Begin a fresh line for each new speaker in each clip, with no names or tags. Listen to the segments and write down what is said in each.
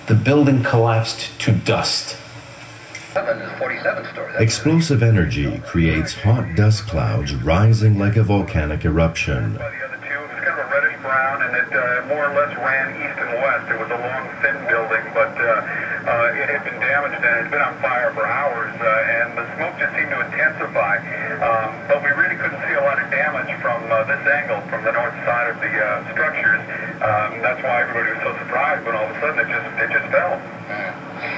the building collapsed to dust.
Explosive energy creates hot dust clouds rising like a volcanic eruption.
By the other two, it was kind of a reddish brown, and it more or less ran east and west. It was a long, thin building, but it had been damaged and it had been on fire for hours, and the smoke just seemed to intensify. But we really couldn't see a lot of damage from this angle, from the north side of the structures. That's why everybody was so surprised when all of a sudden it just fell.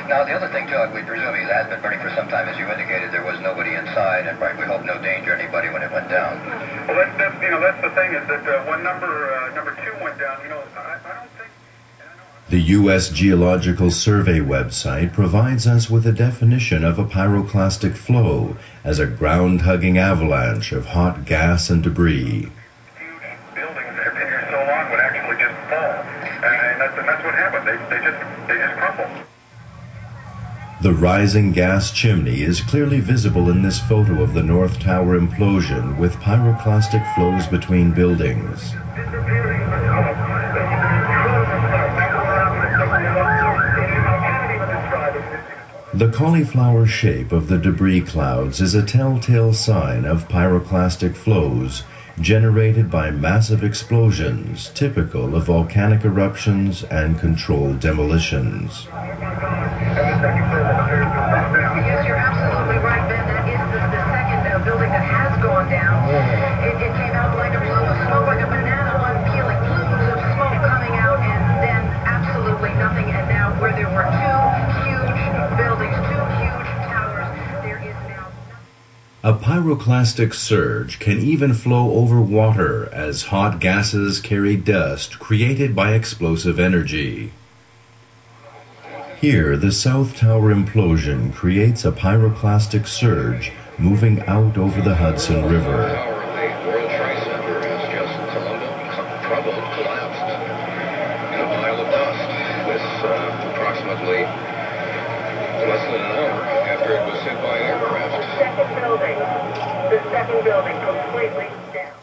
Now, the other thing, too, we presume it has been burning for some time. As you indicated, there was nobody inside, and we hope no danger to anybody when it went down.
Well, that's the thing, is that when number two went down, I don't think...
The U.S. Geological Survey website provides us with a definition of a pyroclastic flow as a ground-hugging avalanche of hot gas and debris.
Huge buildings that have been here so long would actually just fall, and that's what happened. They just crumbled.
The rising gas chimney is clearly visible in this photo of the North Tower implosion with pyroclastic flows between buildings. The cauliflower shape of the debris clouds is a telltale sign of pyroclastic flows generated by massive explosions typical of volcanic eruptions and controlled demolitions.
Yes, you're absolutely right, Ben. That is the second building that has gone down. It came out like a plume of smoke, like a banana unpeeling, plumes of smoke coming out, and then absolutely nothing. And now where there were two huge buildings, two huge towers, there is now nothing.
A pyroclastic surge can even flow over water as hot gases carry dust created by explosive energy. Here, the South Tower implosion creates a pyroclastic surge moving out over the Hudson River.
The World Trade Center has just crumbled, collapsed in a pile of dust. This approximately less than an hour after it was hit by an aircraft.
The second building completely down.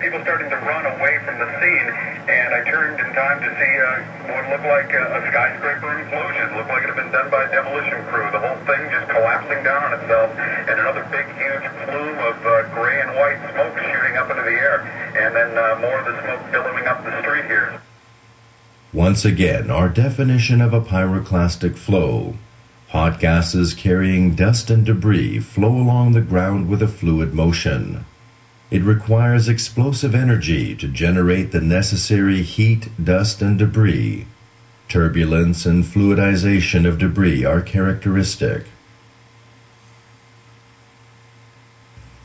People starting to run away from the scene, and I turned in time to see what looked like a skyscraper implosion. Looked like it had been done by a demolition crew. The whole thing just collapsing down on itself, and another big, huge plume of gray and white smoke shooting up into the air, and then more of the smoke billowing up the street here.
Once again, our definition of a pyroclastic flow. Hot gases carrying dust and debris flow along the ground with a fluid motion. It requires explosive energy to generate the necessary heat, dust, and debris. Turbulence and fluidization of debris are characteristic.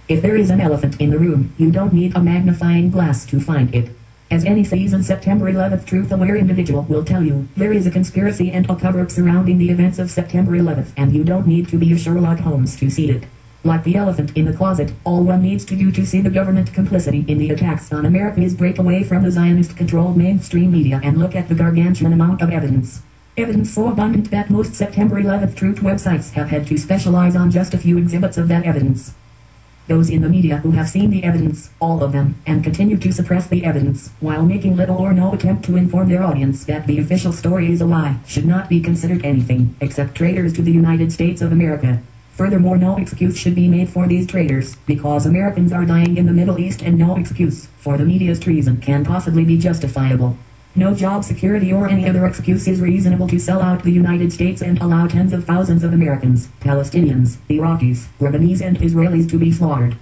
If there is an elephant in the room, you don't need a magnifying glass to find it. As any seasoned September 11th truth-aware individual will tell you, there is a conspiracy and a cover-up surrounding the events of September 11th, and you don't need to be a Sherlock Holmes to see it. Like the elephant in the closet, all one needs to do to see the government complicity in the attacks on America is break away from the Zionist-controlled mainstream media and look at the gargantuan amount of evidence. Evidence so abundant that most September 11th truth websites have had to specialize on just a few exhibits of that evidence. Those in the media who have seen the evidence, all of them, and continue to suppress the evidence, while making little or no attempt to inform their audience that the official story is a lie, should not be considered anything except traitors to the United States of America. Furthermore, no excuse should be made for these traitors, because Americans are dying in the Middle East, and no excuse for the media's treason can possibly be justifiable. No job security or any other excuse is reasonable to sell out the United States and allow tens of thousands of Americans, Palestinians, Iraqis, Lebanese, and Israelis to be slaughtered.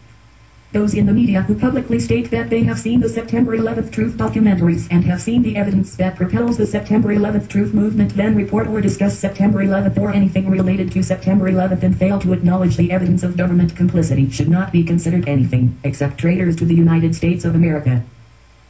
Those in the media who publicly state that they have seen the September 11th truth documentaries and have seen the evidence that propels the September 11th truth movement then report or discuss September 11th or anything related to September 11th and fail to acknowledge the evidence of government complicity should not be considered anything except traitors to the United States of America.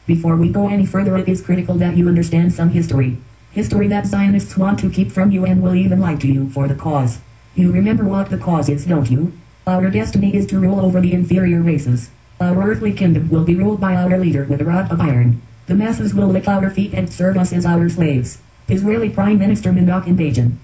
Before we go any further, it is critical that you understand some history. History that Zionists want to keep from you and will even lie to you for the cause. You remember what the cause is, don't you? Our destiny is to rule over the inferior races. Our earthly kingdom will be ruled by our leader with a rod of iron. The masses will lick our feet and serve us as our slaves. Israeli Prime Minister Menachem Begin.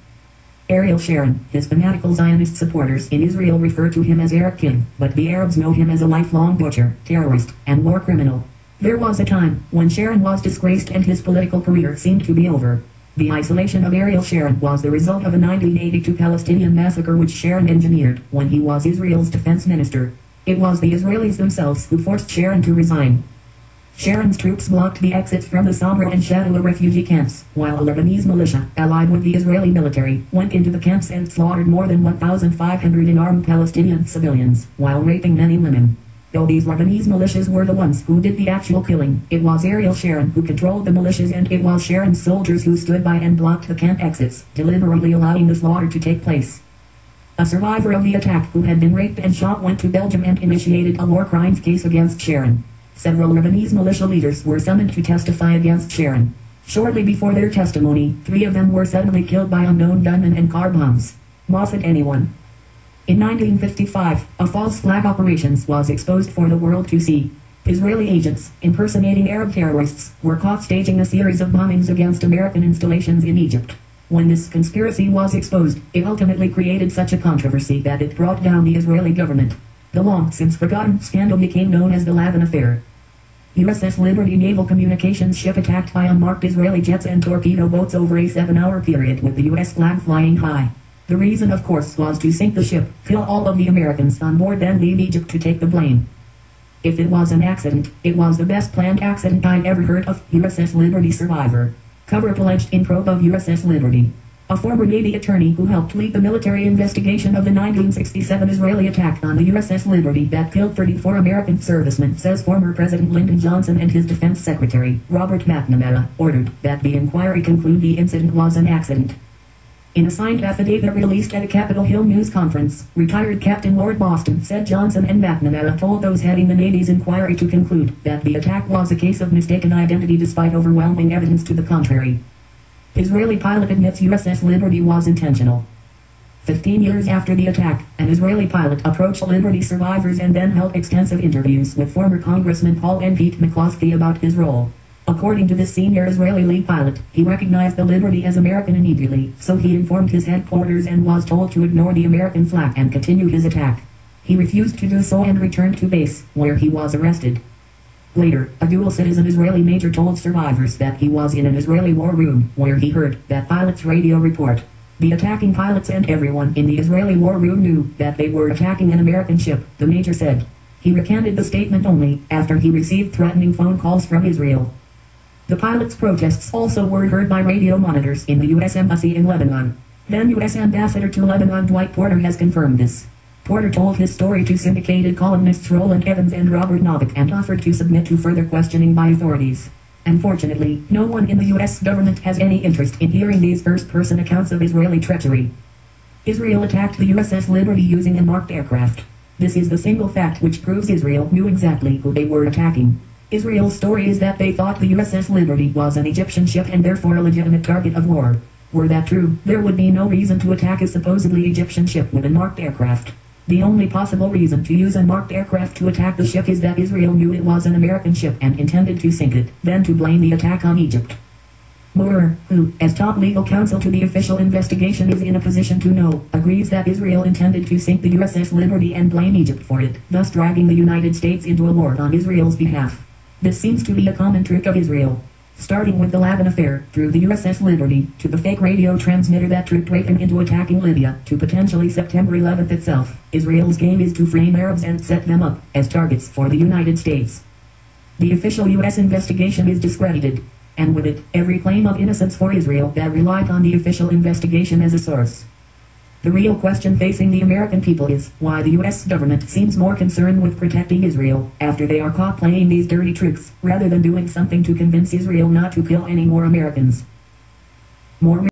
Ariel Sharon, his fanatical Zionist supporters in Israel refer to him as Eric King, but the Arabs know him as a lifelong butcher, terrorist, and war criminal. There was a time when Sharon was disgraced and his political career seemed to be over. The isolation of Ariel Sharon was the result of a 1982 Palestinian massacre which Sharon engineered when he was Israel's defense minister. It was the Israelis themselves who forced Sharon to resign. Sharon's troops blocked the exits from the Sabra and Shatila refugee camps, while a Lebanese militia, allied with the Israeli military, went into the camps and slaughtered more than 1,500 unarmed Palestinian civilians, while raping many women. Though these Lebanese militias were the ones who did the actual killing, it was Ariel Sharon who controlled the militias, and it was Sharon's soldiers who stood by and blocked the camp exits, deliberately allowing the slaughter to take place. A survivor of the attack who had been raped and shot went to Belgium and initiated a war crimes case against Sharon. Several Lebanese militia leaders were summoned to testify against Sharon. Shortly before their testimony, 3 of them were suddenly killed by unknown gunmen and car bombs. Mossad anyone. In 1955, a false flag operations was exposed for the world to see. Israeli agents, impersonating Arab terrorists, were caught staging a series of bombings against American installations in Egypt. When this conspiracy was exposed, it ultimately created such a controversy that it brought down the Israeli government. The long-since-forgotten scandal became known as the Laden affair. USS Liberty naval communications ship attacked by unmarked Israeli jets and torpedo boats over a 7-hour period with the U.S. flag flying high. The reason, of course, was to sink the ship, kill all of the Americans on board, then leave Egypt to take the blame. If it was an accident, it was the best planned accident I'd ever heard of. USS Liberty survivor. Cover-up alleged in probe of USS Liberty. A former Navy attorney who helped lead the military investigation of the 1967 Israeli attack on the USS Liberty that killed 34 American servicemen says former President Lyndon Johnson and his defense secretary, Robert McNamara, ordered that the inquiry conclude the incident was an accident. In a signed affidavit released at a Capitol Hill news conference, retired Captain Lord Boston said Johnson and McNamara told those heading the Navy's inquiry to conclude that the attack was a case of mistaken identity despite overwhelming evidence to the contrary. Israeli pilot admits USS Liberty was intentional. 15 years after the attack, an Israeli pilot approached Liberty survivors and then held extensive interviews with former Congressman Paul and Pete McCloskey about his role. According to this senior Israeli lead pilot, he recognized the Liberty as American immediately, so he informed his headquarters and was told to ignore the American flag and continue his attack. He refused to do so and returned to base, where he was arrested. Later, a dual-citizen Israeli major told survivors that he was in an Israeli war room, where he heard that pilot's radio report. The attacking pilots and everyone in the Israeli war room knew that they were attacking an American ship, the major said. He recanted the statement only after he received threatening phone calls from Israel. The pilots' protests also were heard by radio monitors in the U.S. Embassy in Lebanon. Then U.S. Ambassador to Lebanon Dwight Porter has confirmed this. Porter told his story to syndicated columnists Roland Evans and Robert Novick and offered to submit to further questioning by authorities. Unfortunately, no one in the U.S. government has any interest in hearing these first-person accounts of Israeli treachery. Israel attacked the USS Liberty using unmarked aircraft. This is the single fact which proves Israel knew exactly who they were attacking. Israel's story is that they thought the USS Liberty was an Egyptian ship and therefore a legitimate target of war. Were that true, there would be no reason to attack a supposedly Egyptian ship with unmarked aircraft. The only possible reason to use unmarked aircraft to attack the ship is that Israel knew it was an American ship and intended to sink it, then to blame the attack on Egypt. Mueller, who, as top legal counsel to the official investigation, is in a position to know, agrees that Israel intended to sink the USS Liberty and blame Egypt for it, thus dragging the United States into a war on Israel's behalf. This seems to be a common trick of Israel. Starting with the Laden affair, through the USS Liberty, to the fake radio transmitter that tricked Reagan into attacking Libya, to potentially September 11th itself, Israel's game is to frame Arabs and set them up as targets for the United States. The official U.S. investigation is discredited, and with it, every claim of innocence for Israel that relied on the official investigation as a source. The real question facing the American people is why the U.S. government seems more concerned with protecting Israel after they are caught playing these dirty tricks, rather than doing something to convince Israel not to kill any more Americans. More